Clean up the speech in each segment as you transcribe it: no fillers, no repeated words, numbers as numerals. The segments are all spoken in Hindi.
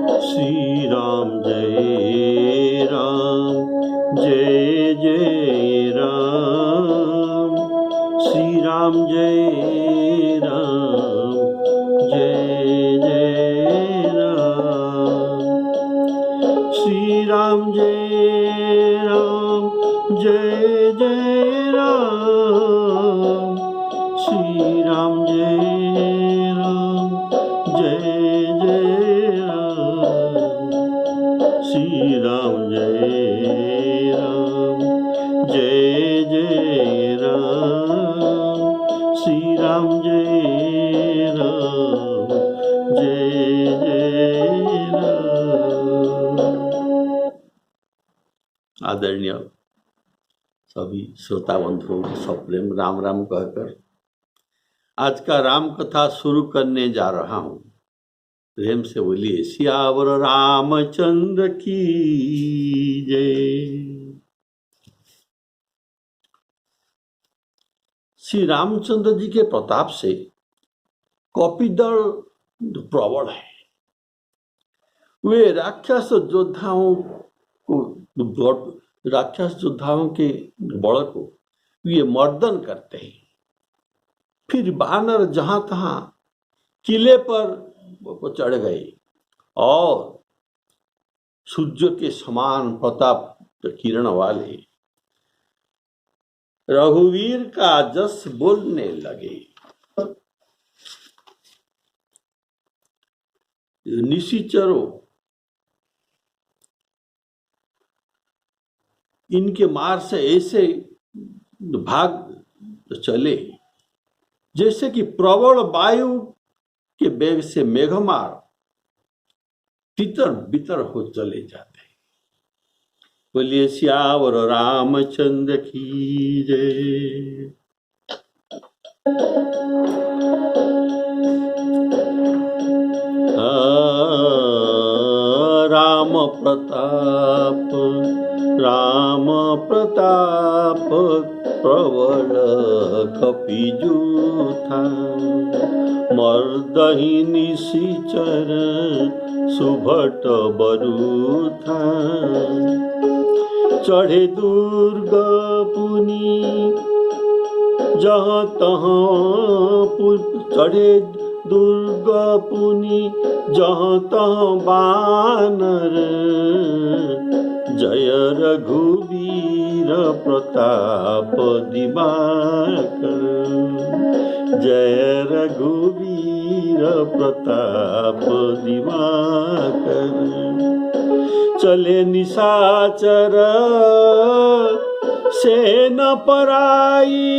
श्री राम जय राम, जय जय राम। श्री राम जय राम, जय जय राम। श्री राम जय राम, जय जय राम। श्री राम जय राम, जय जय राम। श्री राम जय राम, जय जय राम। श्री राम जय राम, जय जय राम। आदरणीय सभी श्रोता बंधुओं को सप्रेम राम राम कहकर आज का राम कथा शुरू करने जा रहा हूं। प्रेम से बोलिए सियावर रामचंद्र की जय। श्री रामचंद्र जी के प्रताप से कपिदल प्रबल है। वे राक्षस योद्धाओं के बल को वे मर्दन करते हैं। फिर बानर जहां तहां किले पर चढ़ गए और सूर्य के समान प्रताप किरण वाले रघुवीर का जस बोलने लगे। निशाचरों इनके मार से ऐसे भाग चले जैसे कि प्रबल वायु के वेग से मेघमार तितर बितर हो चले जाते हैं। बोलिए सियावर रामचंद्र की जय। राम प्रताप प्रबल कपिजूथा, मर्दहि निशाचर सुभट बरूथा। चढ़े दुर्ग पुनि जहाँ तहाँ चढ़े दुर्ग पुनि जहाँ तहाँ बानर। जय रघुवीर प्रताप दिवाकर, जय रघुवीर प्रताप दिवाकर। चले निशाचर सेना पराई,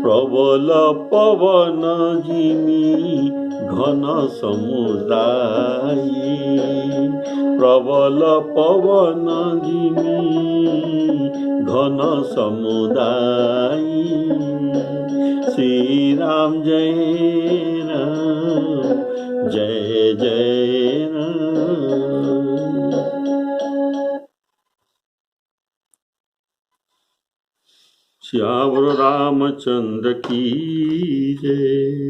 प्रबल पवन जिमी घन समुदाय। प्रबल पवन जिमी घन समुदाय। श्री राम जय राम, जय जय राम। श्यावर रामचंद्र की जय।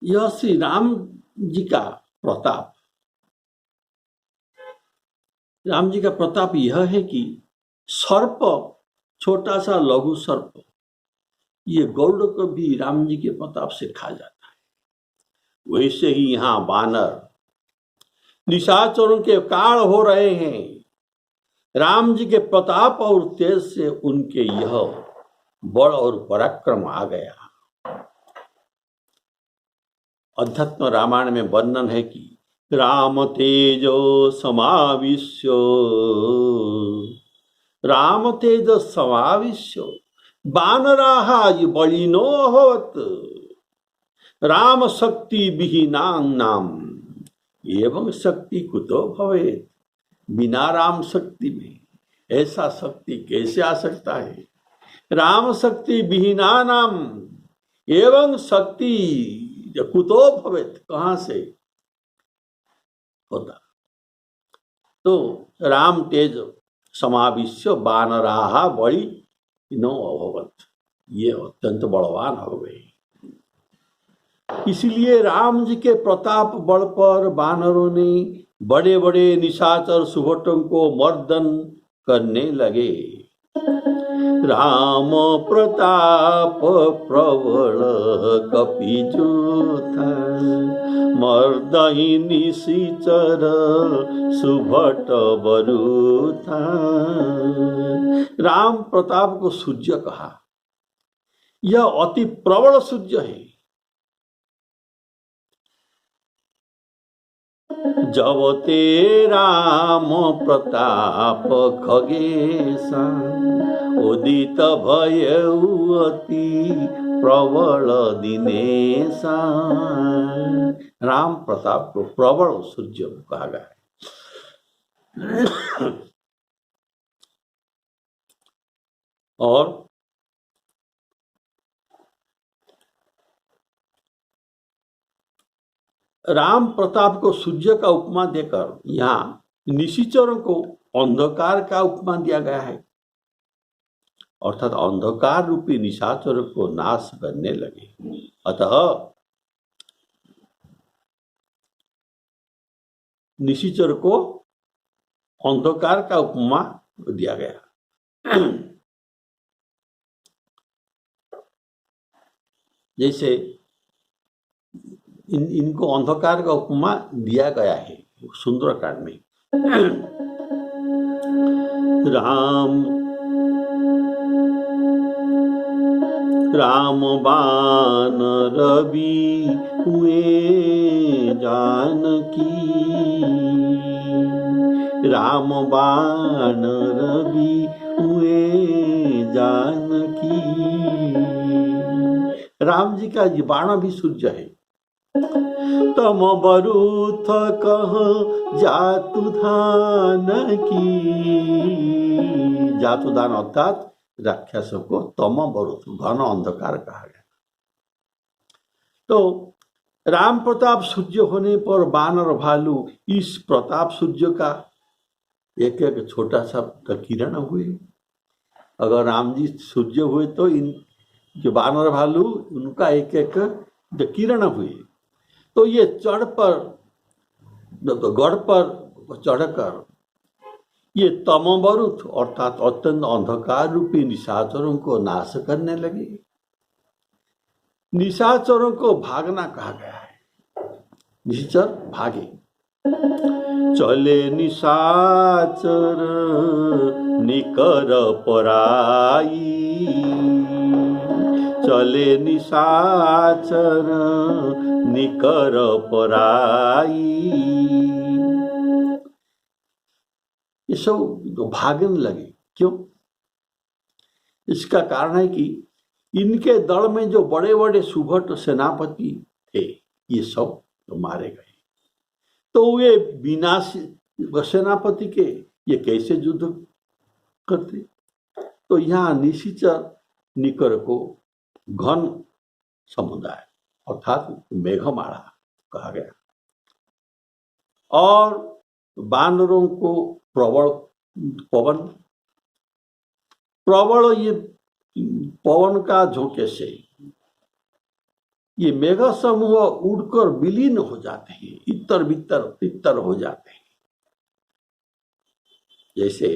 यह श्री राम जी का प्रताप। राम जी का प्रताप यह है कि सर्प, छोटा सा लघु सर्प, ये गौड़ को भी राम जी के प्रताप से खा जाता है। वैसे ही यहाँ बानर निशाचरों के काल हो रहे हैं। राम जी के प्रताप और तेज से उनके यह बल और पराक्रम आ गया। अध्यात्म रामायण में वर्णन है कि राम तेजो समाविश्यो, राम तेज समाविश्यो बानराः बलिनो अभवत्। राम शक्ति विहीनानां एवं शक्ति कुतो भवेत्। बिना राम शक्ति में ऐसा शक्ति कैसे आ सकता है। राम शक्ति विहीनानां एवं शक्ति कुतो भवेत्, कहाँ से होता। तो राम तेज समाविश्य वानराहा बड़ी नो अभवत, ये अत्यंत बलवान हो गए। इसलिए राम जी के प्रताप बल पर वानरों ने बड़े बड़े निशाचर सुभटों को मर्दन करने लगे। राम प्रताप प्रबल कपिजूथा, मर्दहि निशिचर सुभट बरूथा। राम प्रताप को सूर्य कहा, यह अति प्रबल सूर्य है। जब ते राम प्रताप खगेशा, उदित भयउ अति प्रबल दिनेशा। राम प्रताप को प्रबल सूर्य कहा गया है। और राम प्रताप को सूर्य का उपमा देकर यहाँ निशिचरों को अंधकार का उपमा दिया गया है, अर्थात अंधकार रूपी निशाचरों को नाश करने लगे। अतः निशिचर को अंधकार का उपमा दिया गया। जैसे इनको अंधकार का उपमा दिया गया है सुंदरकांड में। राम बान रवि हुए जानकी, राम बान रवि हुए जानकी। राम जी का ये बाण भी सूर्य है। तम बरूथ कह जातुधान की, जातुदान अर्थात राक्षसों को तम बरूथ घन अंधकार कहा गया। तो राम प्रताप सूर्य होने पर वानर भालू इस प्रताप सूर्य का एक एक छोटा सा किरण हुए। अगर राम जी सूर्य हुए तो इन जो वानर भालू उनका एक एक किरण हुए। तो ये चढ़ पर गढ़ पर चढ़कर ये तमोबरुथ अर्थात अत्यंत अंधकार रूपी निशाचरों को नाश करने लगे। निशाचरों को भागना कहा गया है, निशाचर भागे। चले निशाचर निकर पराई, चले निशाचर निकर पराई। ये सब भागने लगे। क्यों? इसका कारण है कि इनके दल में जो बड़े बड़े सुभट सेनापति थे ये सब तो मारे गए। तो ये बिना सेनापति के ये कैसे युद्ध करते? तो यहाँ निशिचर निकर को घन समुदाय अर्थात मेघमाला कहा गया, और वानरों को प्रबल पवन। प्रबल ये पवन का झोंके से ये मेघ समूह उड़कर विलीन हो जाते हैं, इतर बितर तितर हो जाते हैं। जैसे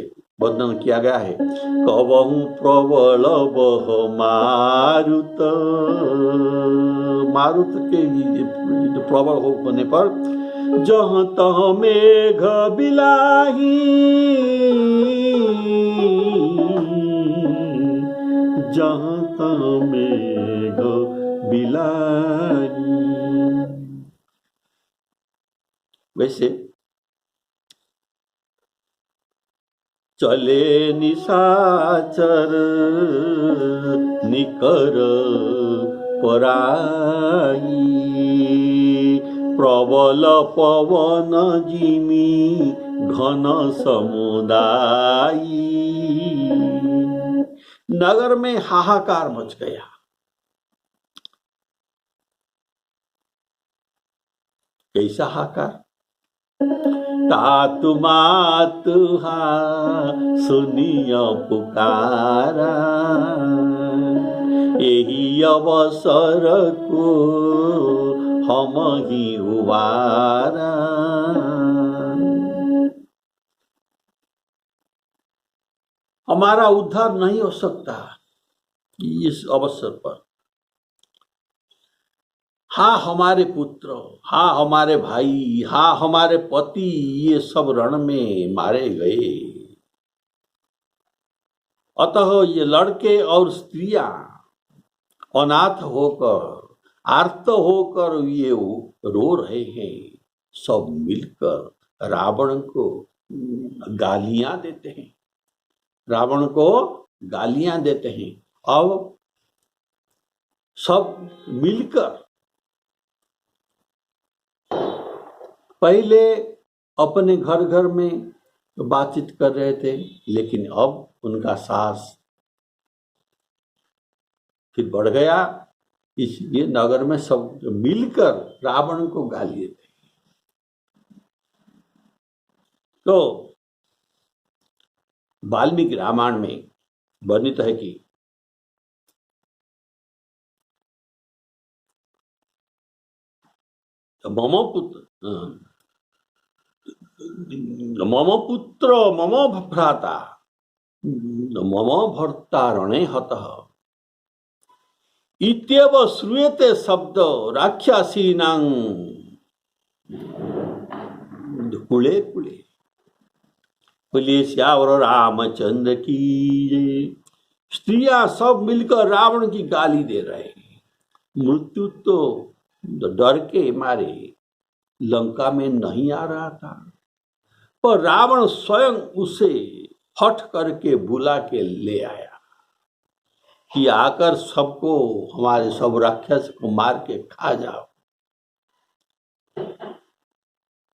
वर्णन किया गया है, कवहु प्रबल बह मारुत। मारुत के प्रबल होने पर जहाँ तहाँ मेघ बिलाही, जहाँ तहाँ मेघ बिलाही। वैसे चले निशाचर निकर पराई, प्रबल पवन जिमी घन समुदायी। नगर में हाहाकार मच गया। कैसा हाहाकार? तातु मातुहा सुनिय पुकारा, यही अवसर को हम ही उबारा। हमारा उद्धार नहीं हो सकता इस अवसर पर। हाँ हमारे पुत्र, हाँ हमारे भाई, हाँ हमारे पति, ये सब रण में मारे गए। अतः ये लड़के और स्त्रियां अनाथ होकर, आर्त होकर ये रो रहे हैं। सब मिलकर रावण को गालियां देते हैं, रावण को गालियां देते हैं। अब सब मिलकर पहले अपने घर घर में बातचीत कर रहे थे, लेकिन अब उनका साहस फिर बढ़ गया। इसलिए नगर में सब मिलकर रावण को गाली देते। तो वाल्मीकि रामायण में वर्णित है कि मम पुत्र मम भ्राता मम भर्ता रणे हतः इत्येव श्रूयते शब्द राक्षसीनां कुले कुले। बोलिए श्यावर रामचंद्र की जय। स्त्रियां सब मिलकर रावण की गाली दे रहे हैं। मृत्यु तो डर के मारे लंका में नहीं आ रहा था, पर रावण स्वयं उसे हठ करके बुला के ले आया कि आकर सबको, हमारे सब राक्षस को मार के खा जाओ।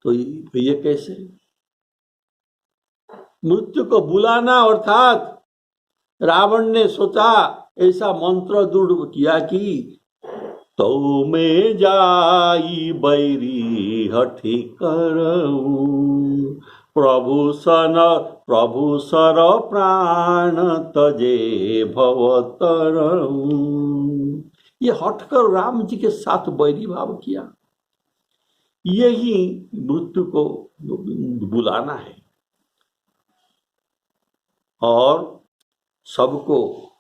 तो ये कैसे? मृत्यु को बुलाना, अर्थात रावण ने सोचा, ऐसा मंत्र दृढ़ किया कि तो में जाई बैरी हठी करऊं, प्रभु सर प्राण तजे भवतरऊं। ये हटकर राम जी के साथ बैरी भाव किया। यही मृत्यु को बुलाना है और सबको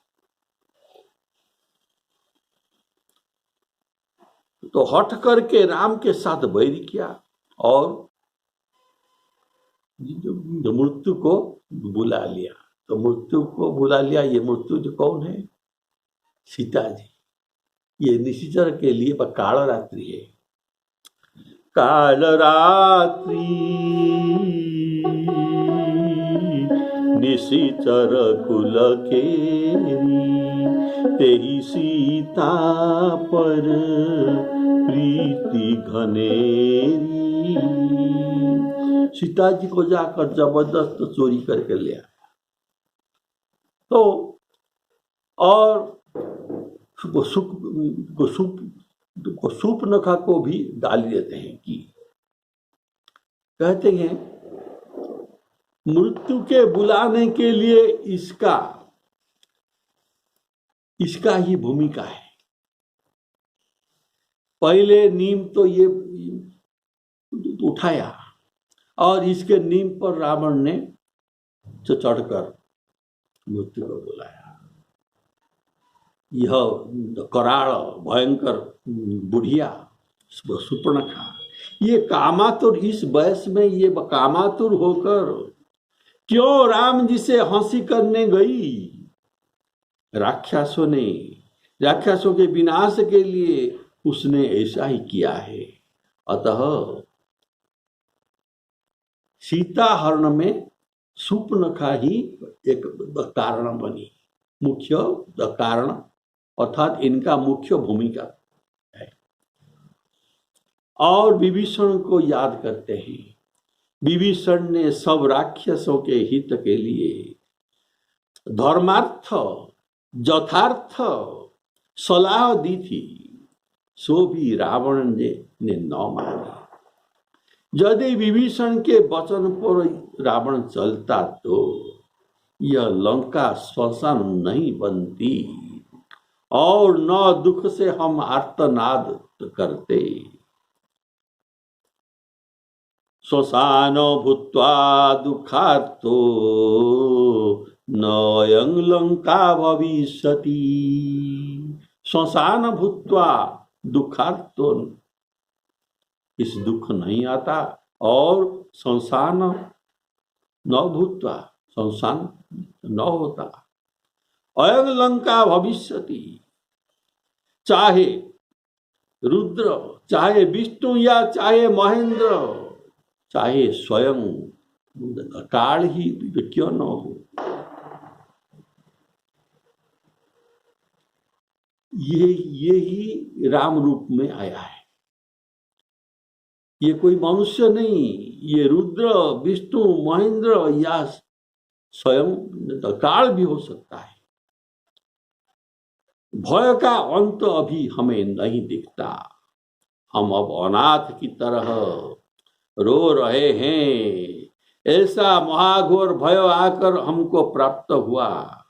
तो हट करके राम के साथ बैरी किया और मृत्यु को बुला लिया। तो मृत्यु को बुला लिया। ये मृत्यु जो कौन है? सीता जी। ये निशिचर के लिए काल रात्रि है। काल रात्रि निशिचर कुल केरी, तेही सीता पर प्रीति घनेरी। सीता जी को जाकर जबरदस्त चोरी करके ले आया। तो और शूर्पणखा को भी गाली देते हैं कि, कहते हैं मृत्यु के बुलाने के लिए इसका ही भूमिका है। पहले नीम तो ये उठाया और इसके नीम पर रावण ने चढ़कर मृत्यु को बुलाया। यह कराड़ भयंकर बुढ़िया शूर्पणखा, ये कामातुर, इस वयस में ये कामातुर होकर क्यों राम जी से हंसी करने गई? राक्षसों के विनाश के लिए उसने ऐसा ही किया है। अतः सीता हरण में शूर्पणखा ही एक कारण बनी, मुख्य कारण, अर्थात इनका मुख्य भूमिका है। और विभीषण को याद करते हैं। विभीषण ने सब राक्षसों के हित के लिए धर्मार्थ यथार्थ सलाह दी थी, सो भी रावण ने न मानी। यदि विभीषण के वचन पर रावण चलता तो यह लंका श्मशान नहीं बनती और न दुख से हम आर्तनाद करते। श्मशान भूत्वा दुःखार्तो नयं लंका भविष्यति। श्मशान भूत्वा दुःखार्तो, इस दुख नहीं आता, और श्मशान न भूत्वा, श्मशान न होता, अयं लंका भविष्यति। चाहे रुद्र, चाहे विष्णु या चाहे महेंद्र, चाहे स्वयं काल ही क्यों न हो, ये ही राम रूप में आया है। ये कोई मनुष्य नहीं, ये रुद्र, विष्णु, महेंद्र या स्वयं काल भी हो सकता है। भय का अंत अभी हमें नहीं दिखता। हम अब अनाथ की तरह रो रहे हैं। ऐसा महाघोर भय आकर हमको प्राप्त हुआ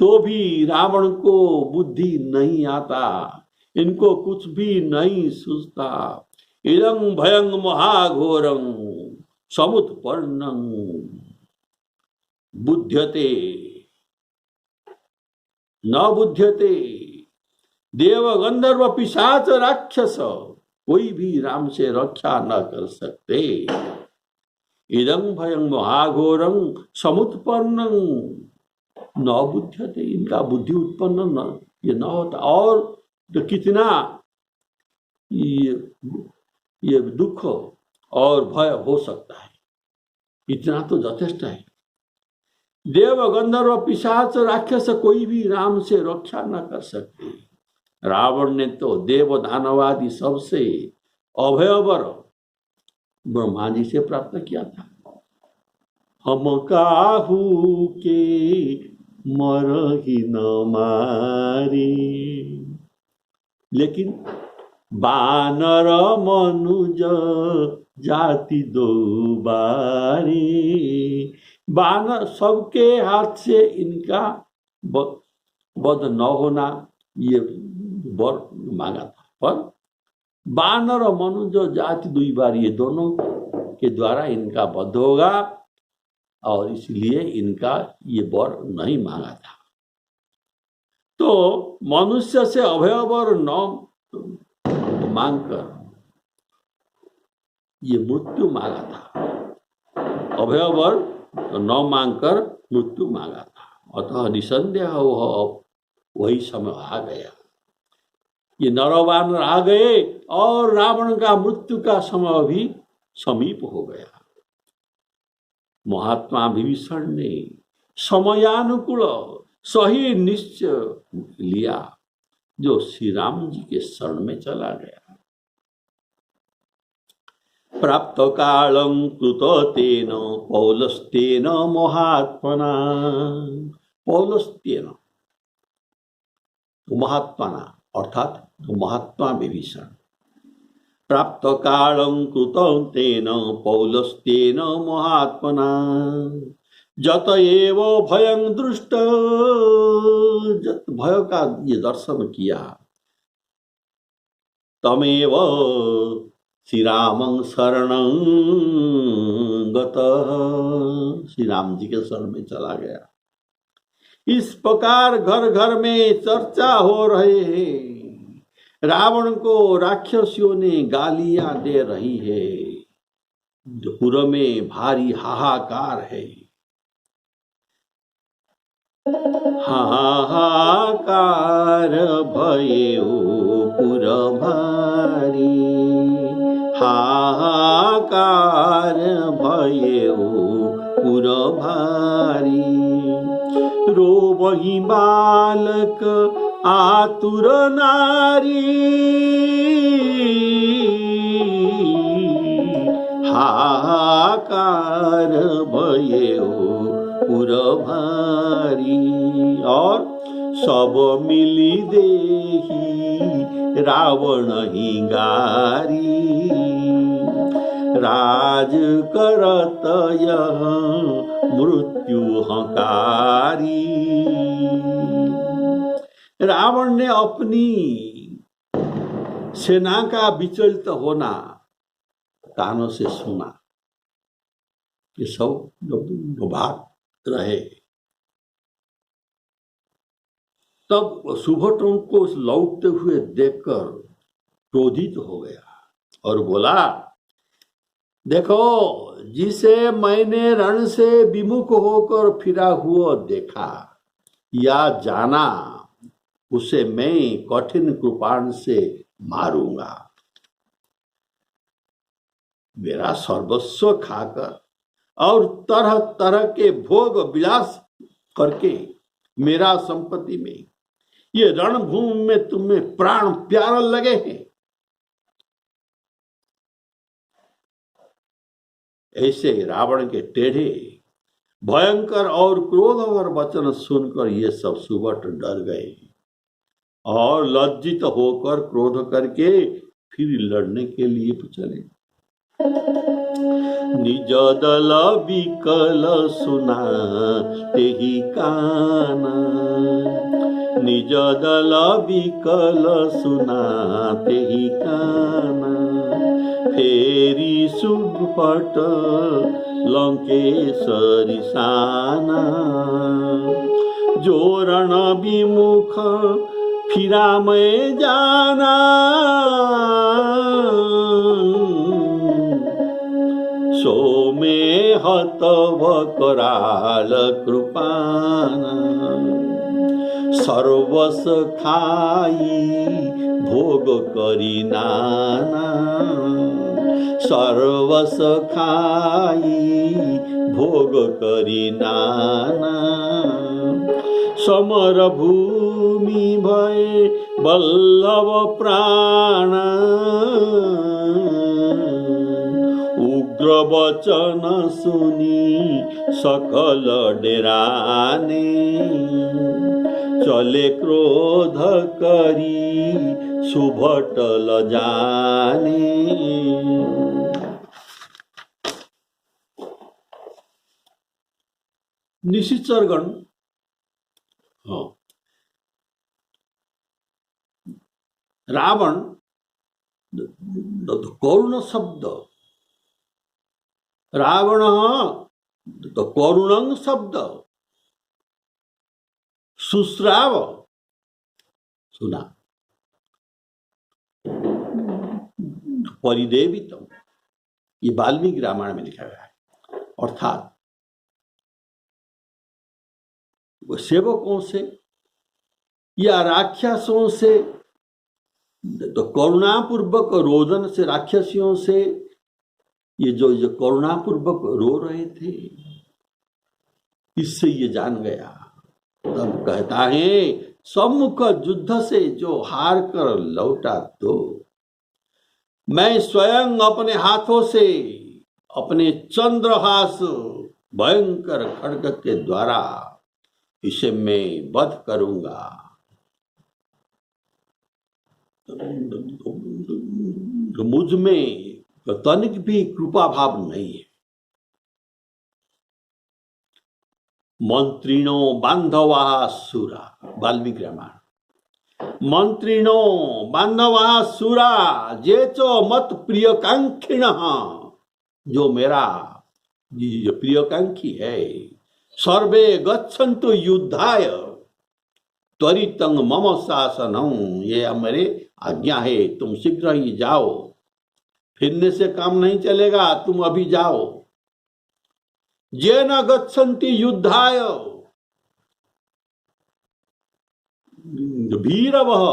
तो भी रावण को बुद्धि नहीं आता, इनको कुछ भी नहीं सूझता। इदं भयं महाघोरं समुत्पन्नं बुध्यते न बुध्यते। देव गंधर्व पिशाच राक्षस कोई भी राम से रक्षा न कर सकते। इदं भयं महाघोरं समुत्पन्नं न बुध्यते, इनका बुद्धि उत्पन्न न ये न होता। और तो कितना ये दुख और भय हो सकता है, इतना तो यथेष्ट है। देव गंधर्व पिशाच राक्षस कोई भी राम से रक्षा न कर सकते। रावण ने तो देव दानवादि सबसे अभयवर ब्रह्मा जी से प्राप्त किया था। हम काहू के मरहि न मारे, लेकिन बानर मनुज जाति दो बारे। बानर सबके हाथ से इनका वध न होना ये वर मांगा था, पर बानर और मनुज जाति दुई बार, ये दोनों के द्वारा इनका वध होगा और इसलिए इनका ये वर नहीं मांगा था। तो मनुष्य से अभय वर न मांगकर ये मृत्यु मांगा था। अभय वर न मांगकर मृत्यु मांगा था। अतः निसंदेह वही समय आ गया। ये नरवानर आ गए और रावण का मृत्यु का समय भी समीप हो गया। महात्मा विभीषण ने समयानुकूल सही निश्चय लिया, जो श्री राम जी के शरण में चला गया। प्राप्त कालं कृत तेन पौलस्तेन महात्मना। पौलस्तेन महात्मना अर्थात महात्मा विभीषण। प्राप्त कालं कृतं तेन पौलस्तेन महात्मना। जत एव भयं दृष्ट, जत भय का ये दर्शन किया, तमेव श्री रामं शरणं गतः, श्री राम जी के शरण में चला गया। इस प्रकार घर घर में चर्चा हो रहे हैं। रावण को राक्षसियों ने गालियां दे रही है। पुर में भारी हाहाकार है। हाहाकार भयो पुर भारी, हाहाकार भयो पुर भारी। रोबहि बालक आतुर नारी, हाहाकार भयो पुर भारी। और सब मिली देही रावण ही गारी। राज करत यह मृत्यु हंकारी। रावण ने अपनी सेना का विचलित होना कानों से सुना। ये सब भाग रहे। तब सुभद्रा को लौटते हुए देखकर क्रोधित हो गया और बोला, देखो, जिसे मैंने रण से विमुख होकर फिरा हुआ देखा या जाना, उसे मैं कठिन कृपाण से मारूंगा। मेरा सर्वस्व खाकर और तरह तरह के भोग विलास करके मेरा संपत्ति में ये रणभूमि में तुम्हें प्राण प्यारा लगे हैं। ऐसे रावण के टेढ़े, भयंकर और क्रोधवर वचन सुनकर ये सब सुबट डर गए और लज्जित होकर क्रोध करके फिर लड़ने के लिए चले। निज दल विकल सुना तेहि काना, निज दल विकल सुना तेहि काना, फेरी सुपट लंकेश्वरी साना, जो रण विमुख फिरा मैं जाना, सो में हतव कराल कृपाना, सर्वस खाई भोग करी नाना, सर्वस खाई भोग करी नाना, समर भूमि भय बल्लभ प्राण, उग्र वचन सुनी सकल डेराने, चले क्रोध करी सुभटल जाने। निशिचरगण रावण करुण शब्द, रावण करुणं शब्द सुश्राव सुना, परिदेवितम, ये वाल्मीकि रामायण में लिखा गया है। अर्थात वो सेवकों से या राक्षसों से तो करुणापूर्वक रोदन से, राक्षसियों से ये जो करुणापूर्वक रो रहे थे, इससे ये जान गया। तब कहता है, सम्मुख युद्ध से जो हार कर लौटा तो मैं स्वयं अपने हाथों से अपने चंद्रहास भयंकर खड्ग के द्वारा इसे मैं वध करूंगा। मुझ में तनिक भी कृपा भाव नहीं है। मंत्रिणो बांधवा सुरा, वाल्मीकि रामायण। मंत्रिणो बांधवा सुरा जे चो मत प्रियकांक्षिण, जो मेरा प्रियकांक्षी है, सर्वे गच्छन्तु युद्धाय त्वरितं मम शासनम, ये मेरे आज्ञा है, तुम शीघ्र ही जाओ, फिरने से काम नहीं चलेगा, तुम अभी जाओ। ये न गच्छन्ति युद्धाय वीरवः,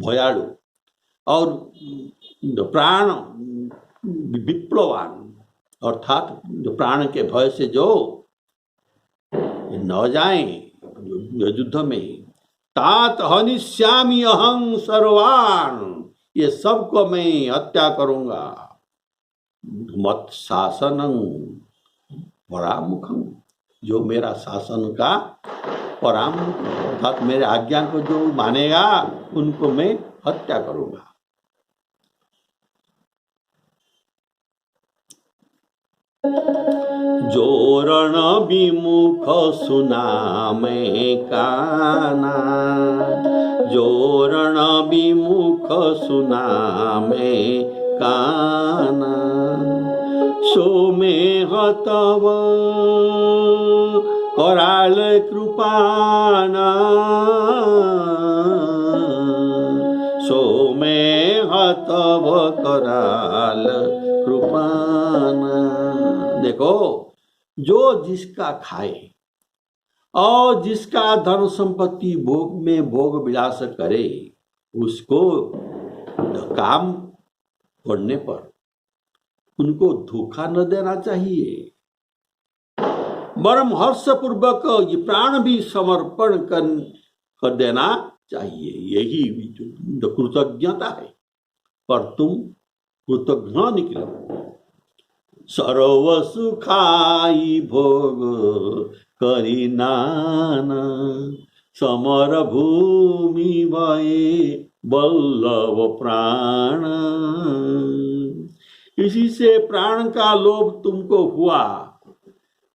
भयालु और प्राण विप्लवान, अर्थात जो प्राण के भय से जो न जाएं युद्ध में, तात हनिष्यामि अहं सर्वान्, ये सबको मैं हत्या करूंगा। मत शासनं परामुखं, जो मेरा शासन का परामुख, अर्थात मेरे आज्ञा को जो मानेगा उनको मैं हत्या करूंगा। जो रण विमुख सुनामे काना, जो रण विमुख सुनामे काना, सो में हतव कराल कृपाना, सो में हतव कराल कृपाना। देखो, जो जिसका खाए और जिसका धन संपत्ति भोग में भोग विलास करे, उसको काम पड़ने पर उनको धोखा न देना चाहिए। परम हर्ष पूर्वक ये प्राण भी समर्पण कर देना चाहिए। यही कृतज्ञता है। पर तुम कृतज्ञ निकलो। सर्व सुखाई भोग करी नाना, समर भूमि भये बल्लभ प्राण। इसी से प्राण का लोभ तुमको हुआ,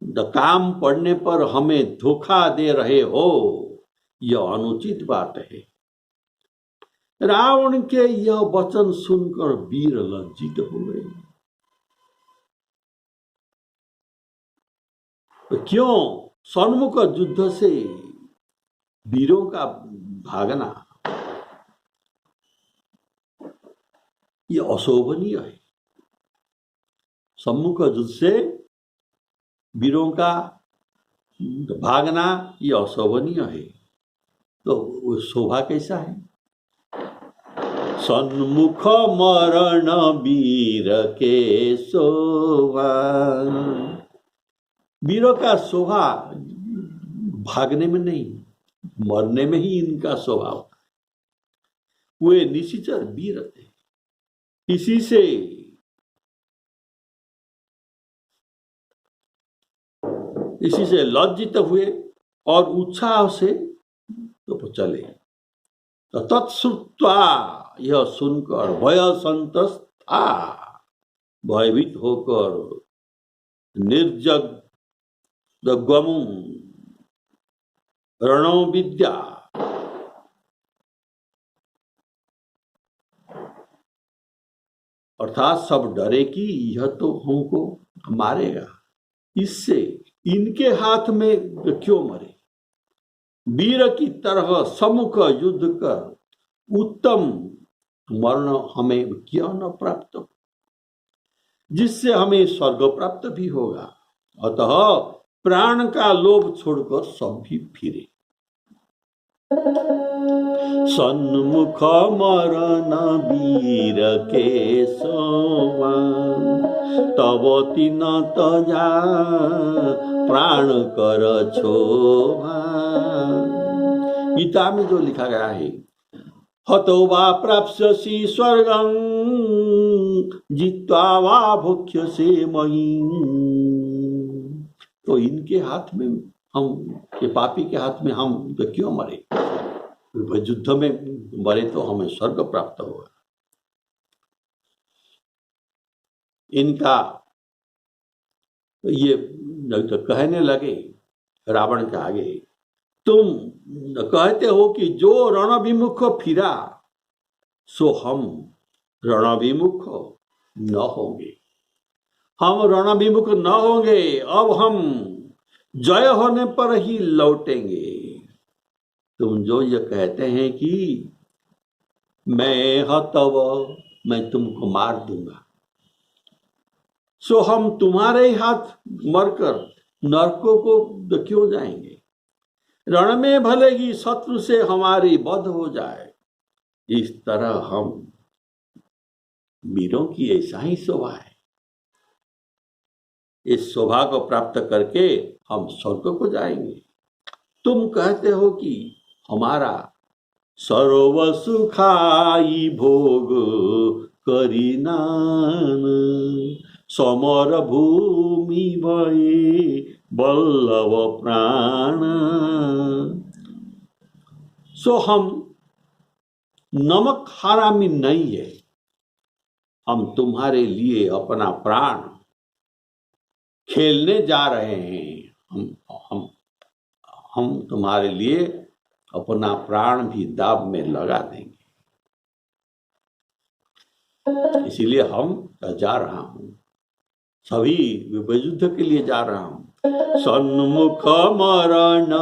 काम पड़ने पर हमें धोखा दे रहे हो, यह अनुचित बात है। रावण के यह वचन सुनकर वीर लज्जित हो गए। तो क्यों? सन्मुख युद्ध से वीरों का भागना यह अशोभनीय है। सम्मुख युद्ध से वीरों का भागना यह अशोभनीय है। तो वो शोभा कैसा है? सन्मुख मरण वीर के शोभा। वीरों का शोभा भागने में नहीं, मरने में ही इनका स्वभाव। वे निशिचर वीर थे। इसी से लज्जित हुए और उत्साह से तो चले। तो तत्श्रुत्वा, यह सुनकर भय संतस्था, भयभीत होकर निर्जग गमु रणो विद्या, अर्थात सब डरे कि यह तो हमको मारेगा, इससे इनके हाथ में क्यों मरे। वीर की तरह सम्मुख युद्ध कर उत्तम मरण हमें क्यों न प्राप्त हो, जिससे हमें स्वर्ग प्राप्त भी होगा। अतः प्राण का लोभ छोड़कर सब भी फिरे। सन्मुख मरण वीर के सोवा, तब तीन तजा प्राण कर छोभा। गीता में जो लिखा गया है, हतो वा प्राप्स्यसि स्वर्गं जित्वा वा भुक्ष्यसे महीम्। तो इनके हाथ में हम, ये पापी के हाथ में हम तो क्यों मरे? युद्ध में मरे तो हमें स्वर्ग प्राप्त होगा। इनका ये तो कहने लगे रावण के आगे, तुम कहते हो कि जो रणविमुख फिरा सो हम रणविमुख न होंगे। हम रणविमुख न होंगे, अब हम जय होने पर ही लौटेंगे। तुम जो ये कहते हैं कि मैं हतव, मैं तुमको मार दूंगा, सो हम तुम्हारे ही हाथ मरकर नरकों को क्यों जाएंगे? रण में भले ही शत्रु से हमारी वध हो जाए, इस तरह हम वीरों की ऐसा ही शोभा है। इस शोभा को प्राप्त करके हम स्वर्ग को जाएंगे। तुम कहते हो कि हमारा सर्व सुखाई भोग करीनान, समर भूमि भये बल्लभ प्राण। सो हम नमक हरामी नहीं है। हम तुम्हारे लिए अपना प्राण खेलने जा रहे हैं, हम हम तुम्हारे लिए अपना प्राण भी दाव में लगा देंगे, इसीलिए हम जा रहा हूं, सभी युद्ध के लिए जा रहा हूं। सन्मुख मरण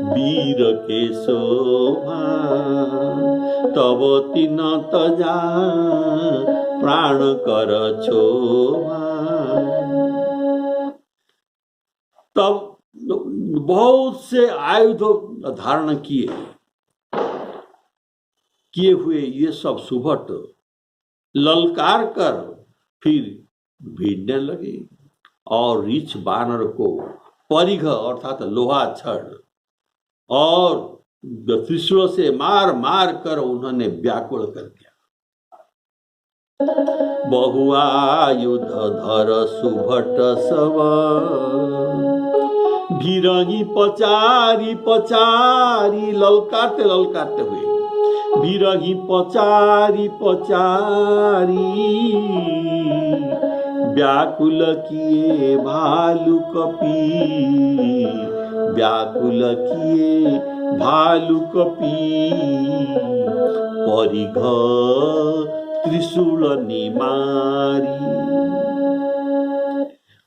वीर के शोभा, तब तीन तजा प्राण कर छोभा। तब बहुत से आयुध धारण किए हुए ये सब सुभट ललकार कर फिर भिड़ने लगे और रीछ बानर को परिघ अर्थात लोहा छड़ और त्रिशूल से मार मार कर उन्होंने व्याकुल कर दिया। बहुआयुध धर सुभट सब, भिरही पचारी पचारी, ललकारते ललकारते हुए भिरही पचारी पचारी, व्याकुल किए भालू कपी, व्याकुल किए भालू कपी, परिघ त्रिशूल निमारी।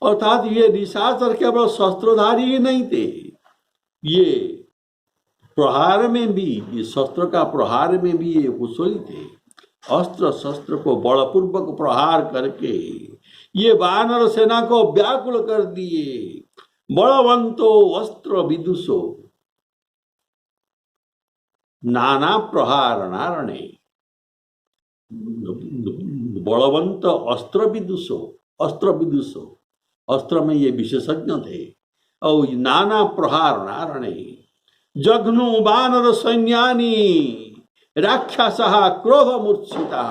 अर्थात ये निशाचर केवल शस्त्रधारी ही नहीं थे, ये प्रहार में भी, ये शस्त्र का प्रहार में भी ये कुशली थे। अस्त्र शस्त्र को बलपूर्वक प्रहार करके ये वानर सेना को व्याकुल कर दिए। बलवंतो अस्त्र विदुषो नाना प्रहार नारणे, बलवंत अस्त्र विदुषो, अस्त्र विदुषो, अस्त्र में ये विशेषज्ञ थे। और नाना प्रहार नारणे, जघ्नु वानर सैन्यानी राक्षसः क्रोध मूर्छिता,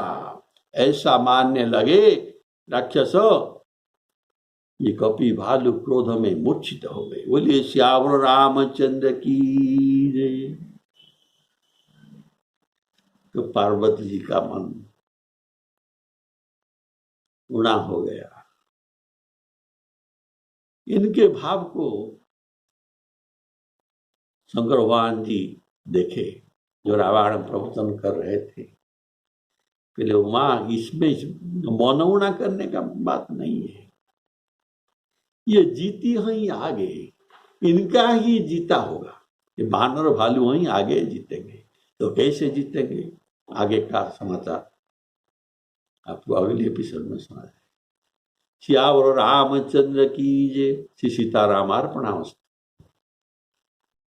ऐसा मानने लगे राक्षस ये कपि भालू क्रोध में मूर्छित हो गए। बोलिए श्यावर रामचंद्र की जय। तो पार्वती जी का मन उड़ा हो गया। इनके भाव को शंकर भगवान जी देखे, जो रावण प्रवचन कर रहे थे। पहले उमा, इसमें मौनौना करने का बात नहीं है, ये जीती ही आगे, इनका ही जीता होगा। ये बानर भालू ही आगे जीतेंगे। तो कैसे जीतेंगे, आगे का समाचार आपको अगले एपिसोड में सुना है। श्यावर रामचंद्र की जय। श्री सीताराम अर्पणामस्तु।